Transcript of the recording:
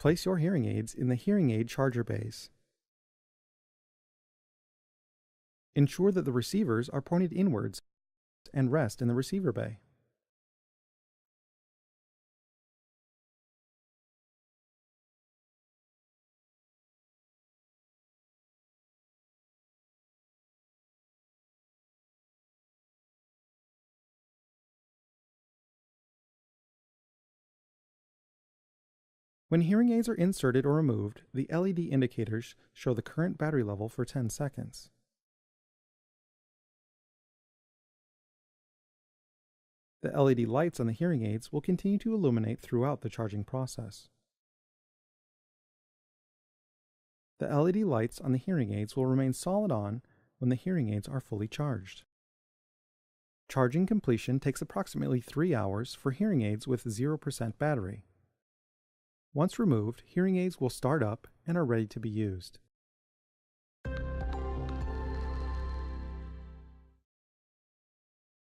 Place your hearing aids in the hearing aid charger bays. Ensure that the receivers are pointed inwards and rest in the receiver bay. When hearing aids are inserted or removed, the LED indicators show the current battery level for 10 seconds. The LED lights on the hearing aids will continue to illuminate throughout the charging process. The LED lights on the hearing aids will remain solid on when the hearing aids are fully charged. Charging completion takes approximately 3 hours for hearing aids with 0% battery. Once removed, hearing aids will start up and are ready to be used.